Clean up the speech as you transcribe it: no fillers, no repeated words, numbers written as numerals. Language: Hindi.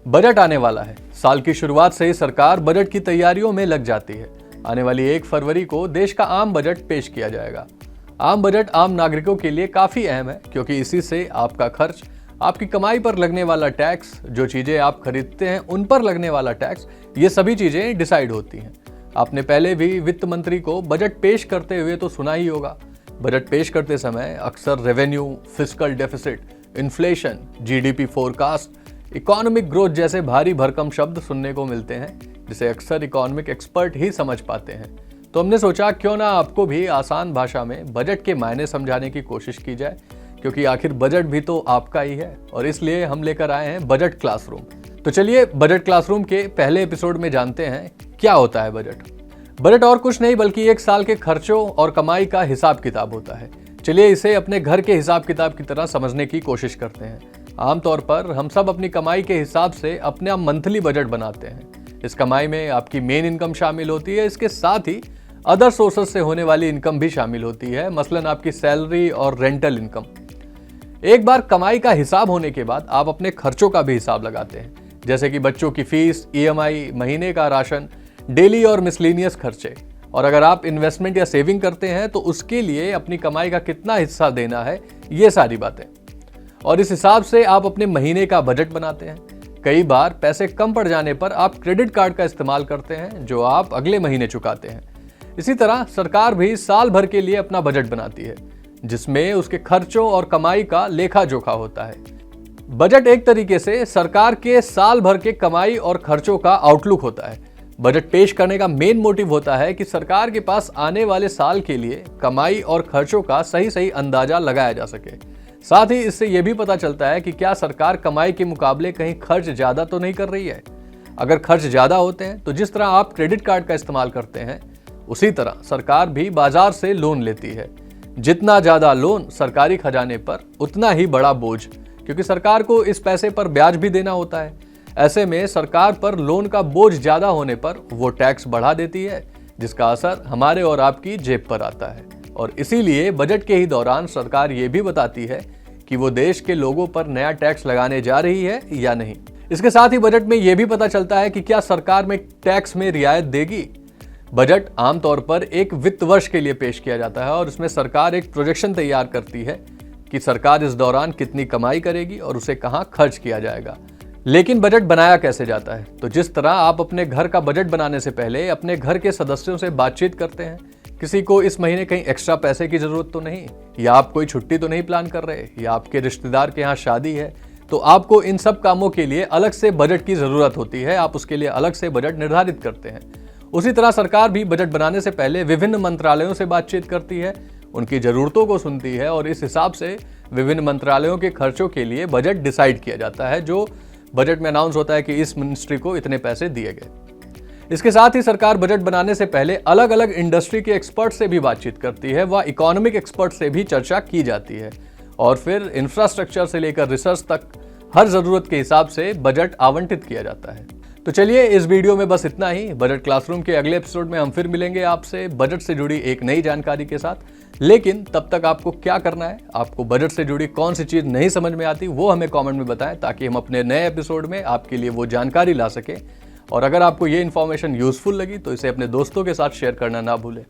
बजट आने वाला है। साल की शुरुआत से ही सरकार बजट की तैयारियों में लग जाती है। आने वाली 1 फरवरी को देश का आम बजट पेश किया जाएगा। आम बजट आम नागरिकों के लिए काफी अहम है, क्योंकि इसी से आपका खर्च, आपकी कमाई पर लगने वाला टैक्स, जो चीजें आप खरीदते हैं उन पर लगने वाला टैक्स, ये सभी चीजें डिसाइड होती हैं। आपने पहले भी वित्त मंत्री को बजट पेश करते हुए तो सुना ही होगा। बजट पेश करते समय अक्सर revenue, fiscal deficit, inflation, GDP forecast, economic growth जैसे भारी भरकम शब्द सुनने को मिलते हैं, जिसे अक्सर इकोनॉमिक एक्सपर्ट ही समझ पाते हैं। तो हमने सोचा क्यों ना आपको भी आसान भाषा में बजट के मायने समझाने की कोशिश की जाए, क्योंकि आखिर बजट भी तो आपका ही है। और इसलिए हम लेकर आए हैं बजट क्लासरूम। तो चलिए बजट क्लासरूम के पहले एपिसोड में जानते हैं क्या होता है बजट। बजट और कुछ नहीं बल्कि 1 साल के खर्चों और कमाई का हिसाब किताब होता है। चलिए इसे अपने घर के हिसाब किताब की तरह समझने की कोशिश करते हैं। आमतौर पर हम सब अपनी कमाई के हिसाब से अपना मंथली बजट बनाते हैं। इस कमाई में आपकी मेन इनकम शामिल होती है, इसके साथ ही अदर सोर्सेस से होने वाली इनकम भी शामिल होती है, मसलन आपकी सैलरी और रेंटल इनकम। एक बार कमाई का हिसाब होने के बाद आप अपने खर्चों का भी हिसाब लगाते हैं, जैसे कि बच्चों की फीस, ईएमआई, महीने का राशन, डेली और मिसलेनियस खर्चे। और अगर आप इन्वेस्टमेंट या सेविंग करते हैं तो उसके लिए अपनी कमाई का कितना हिस्सा देना है, ये सारी बातें। और इस हिसाब से आप अपने महीने का बजट बनाते हैं। कई बार पैसे कम पड़ जाने पर आप क्रेडिट कार्ड का इस्तेमाल करते हैं, जो आप अगले महीने चुकाते हैं। इसी तरह सरकार भी साल भर के लिए अपना बजट बनाती है, जिसमें उसके खर्चों और कमाई का लेखा जोखा होता है। बजट एक तरीके से सरकार के साल भर के कमाई और खर्चों का आउटलुक होता है। बजट पेश करने का मेन मोटिव होता है कि सरकार के पास आने वाले साल के लिए कमाई और खर्चों का सही अंदाजा लगाया जा सके। साथ ही इससे यह भी पता चलता है कि क्या सरकार कमाई के मुकाबले कहीं खर्च ज्यादा तो नहीं कर रही है। अगर खर्च ज्यादा होते हैं तो जिस तरह आप क्रेडिट कार्ड का इस्तेमाल करते हैं, उसी तरह सरकार भी बाजार से लोन लेती है। जितना ज्यादा लोन सरकारी खजाने पर, उतना ही बड़ा बोझ, क्योंकि सरकार को इस पैसे पर ब्याज भी देना होता है। ऐसे में सरकार पर लोन का बोझ ज्यादा होने पर वो टैक्स बढ़ा देती है, जिसका असर हमारे और आपकी जेब पर आता है। और इसीलिए बजट के ही दौरान सरकार ये भी बताती है कि वो देश के लोगों पर नया टैक्स लगाने जा रही है या नहीं। इसके साथ ही बजट में ये भी पता चलता है कि क्या सरकार में टैक्स में रियायत देगी। बजट आमतौर पर एक वित्त वर्ष के लिए पेश किया जाता है और इसमें सरकार एक प्रोजेक्शन तैयार करती है कि सरकार इस दौरान कितनी कमाई करेगी और उसे कहाँ खर्च किया जाएगा। लेकिन बजट बनाया कैसे जाता है? तो जिस तरह आप अपने घर का बजट बनाने से पहले अपने घर के सदस्यों से बातचीत करते हैं, किसी को इस महीने कहीं एक्स्ट्रा पैसे की जरूरत तो नहीं, या आप कोई छुट्टी तो नहीं प्लान कर रहे, या आपके रिश्तेदार के यहाँ शादी है, तो आपको इन सब कामों के लिए अलग से बजट की जरूरत होती है। आप उसके लिए अलग से बजट निर्धारित करते हैं। उसी तरह सरकार भी बजट बनाने से पहले विभिन्न मंत्रालयों से बातचीत करती है, उनकी जरूरतों को सुनती है और इस हिसाब से विभिन्न मंत्रालयों के खर्चों के लिए बजट डिसाइड किया जाता है, जो बजट में अनाउंस होता है कि इस मिनिस्ट्री को इतने पैसे दिए गए। इसके साथ ही सरकार बजट बनाने से पहले अलग अलग इंडस्ट्री के एक्सपर्ट से भी बातचीत करती है, व इकोनॉमिक एक्सपर्ट से भी चर्चा की जाती है। और फिर इंफ्रास्ट्रक्चर से लेकर रिसर्च तक हर जरूरत के हिसाब से बजट आवंटित किया जाता है। तो चलिए इस वीडियो में बस इतना ही। बजट क्लासरूम के अगले एपिसोड में हम फिर मिलेंगे आपसे बजट से जुड़ी एक नई जानकारी के साथ। लेकिन तब तक आपको क्या करना है, आपको बजट से जुड़ी कौन सी चीज नहीं समझ में आती, वो हमें कमेंट में बताएं, ताकि हम अपने नए एपिसोड में आपके लिए वो जानकारी ला सकें। और अगर आपको ये इन्फॉर्मेशन यूजफुल लगी तो इसे अपने दोस्तों के साथ शेयर करना ना भूलें।